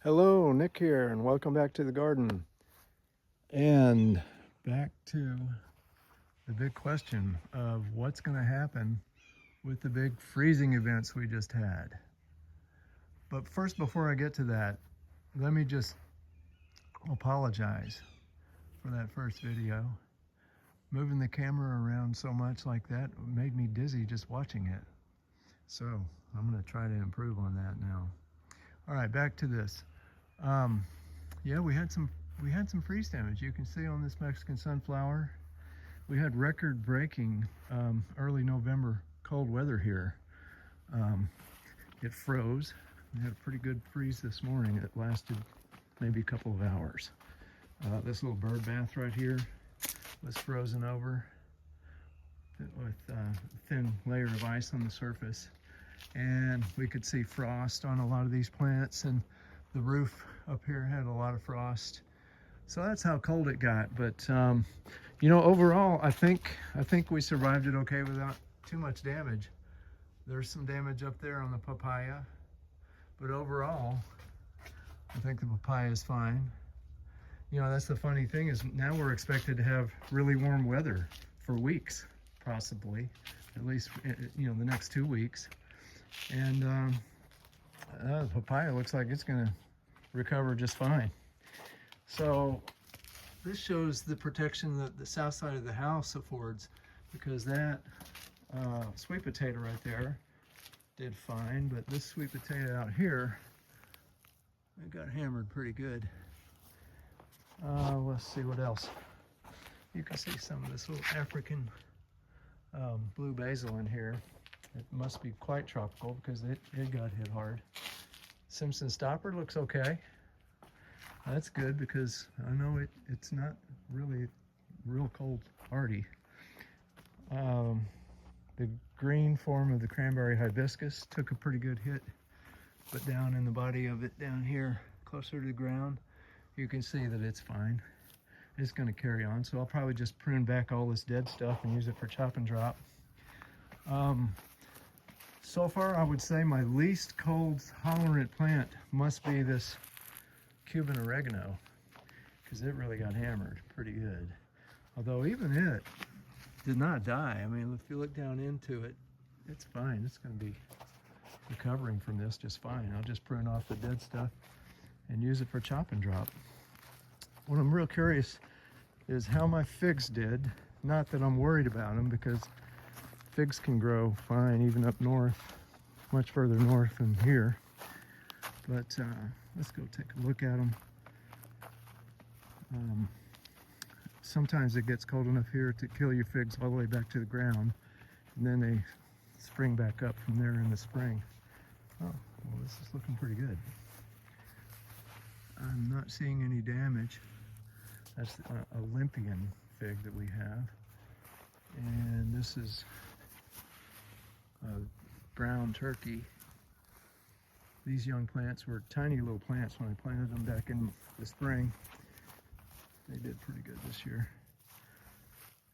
Hello, Nick here, and welcome back to the garden. And back to the big question of what's going to happen with the big freezing events we just had. But first, before I get to that, let me just apologize for that first video. Moving the camera around so much like that made me dizzy just watching it. So I'm going to try to improve on that now. All right, back to this. Yeah, we had some freeze damage. You can see on this Mexican sunflower, we had record-breaking early November cold weather here. It froze. We had a pretty good freeze this morning. It lasted maybe a couple of hours. This little bird bath right here was frozen over with a thin layer of ice on the surface, and we could see frost on a lot of these plants, and the roof up here had a lot of frost. So that's how cold it got. But you know, overall, I think we survived it okay without too much damage. There's some damage up there on the papaya, but overall, I think the papaya is fine. You know, that's the funny thing, is now we're expected to have really warm weather for weeks, possibly, at least, you know, the next 2 weeks. And the papaya looks like it's going to recover just fine. So this shows the protection that the south side of the house affords, because that sweet potato right there did fine, but this sweet potato out here, it got hammered pretty good. Let's see what else. You can see some of this little African blue basil in here. It must be quite tropical because it got hit hard. Simpson stopper looks okay. That's good because I know it's not really real cold hardy. The green form of the cranberry hibiscus took a pretty good hit, but down in the body of it down here, closer to the ground, you can see that it's fine. It's going to carry on, so I'll probably just prune back all this dead stuff and use it for chop and drop. So far, I would say my least cold tolerant plant must be this Cuban oregano, because it really got hammered pretty good. Although even it did not die. I mean, if you look down into it, it's fine. It's going to be recovering from this just fine. I'll just prune off the dead stuff and use it for chop and drop. What I'm real curious is how my figs did. Not that I'm worried about them, because figs can grow fine even up north, much further north than here. But let's go take a look at them. Sometimes it gets cold enough here to kill your figs all the way back to the ground, and then they spring back up from there in the spring. Oh, well, this is looking pretty good. I'm not seeing any damage. That's a Olympian fig that we have. And this is a brown turkey. These young plants were tiny little plants when I planted them back in the spring. They did pretty good this year.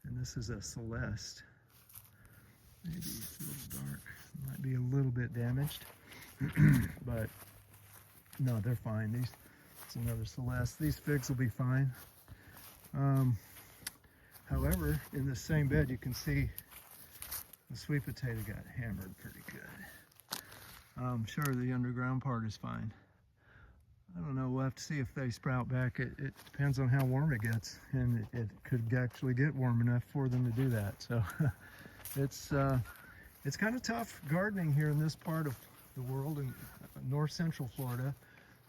And this is a Celeste. Maybe it's a little dark. Might be a little bit damaged. But no, they're fine. It's another Celeste. These figs will be fine. However, in the same bed, you can see the sweet potato got hammered pretty good. I'm sure the underground part is fine. I don't know, we'll have to see if they sprout back. It depends on how warm it gets, and it could actually get warm enough for them to do that. So it's kind of tough gardening here in this part of the world, in north central Florida,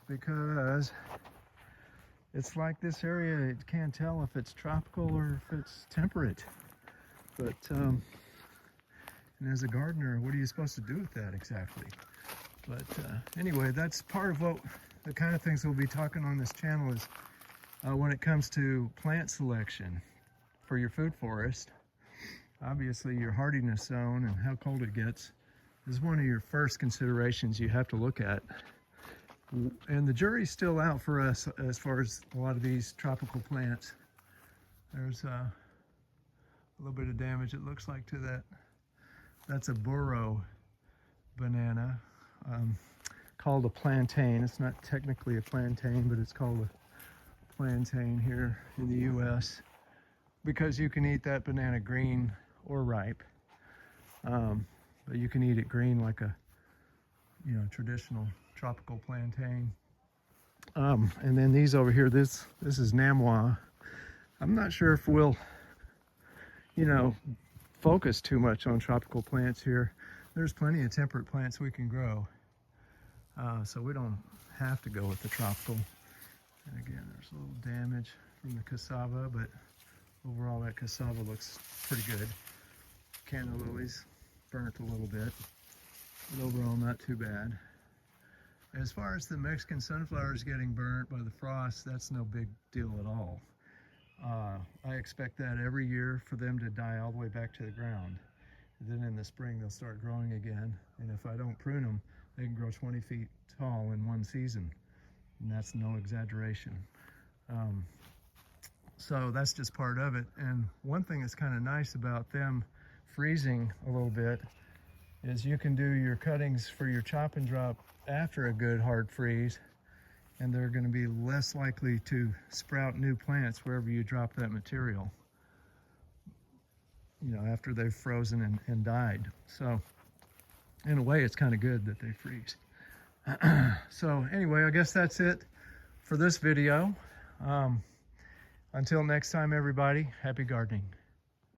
because it's like this area, it can't tell if it's tropical or if it's temperate. But and as a gardener, what are you supposed to do with that exactly? But anyway, that's part of what the kind of things we'll be talking on this channel is when it comes to plant selection for your food forest. Obviously, your hardiness zone and how cold it gets is one of your first considerations you have to look at. And the jury's still out for us as far as a lot of these tropical plants. There's a little bit of damage, it looks like, to that. That's a burro banana. called a plantain. It's not technically a plantain, but it's called a plantain here in the US because you can eat that banana green or ripe. But you can eat it green like a, you know, traditional tropical plantain. And then these over here, this is Namwa. I'm not sure if we'll, you know, focus too much on tropical plants here. There's plenty of temperate plants we can grow. So we don't have to go with the tropical. And again, there's a little damage from the cassava, but overall that cassava looks pretty good. Canna lilies burnt a little bit, but overall not too bad. As far as the Mexican sunflowers getting burnt by the frost, that's no big deal at all. I expect that every year for them to die all the way back to the ground. Then in the spring they'll start growing again, and if I don't prune them, they can grow 20 feet tall in one season, and that's no exaggeration. So that's just part of it. And one thing that's kind of nice about them freezing a little bit is you can do your cuttings for your chop and drop after a good hard freeze, and they're going to be less likely to sprout new plants wherever you drop that material, you know, after they've frozen and died. So in a way, it's kind of good that they freeze. So anyway, I guess that's it for this video. Until next time, everybody, happy gardening.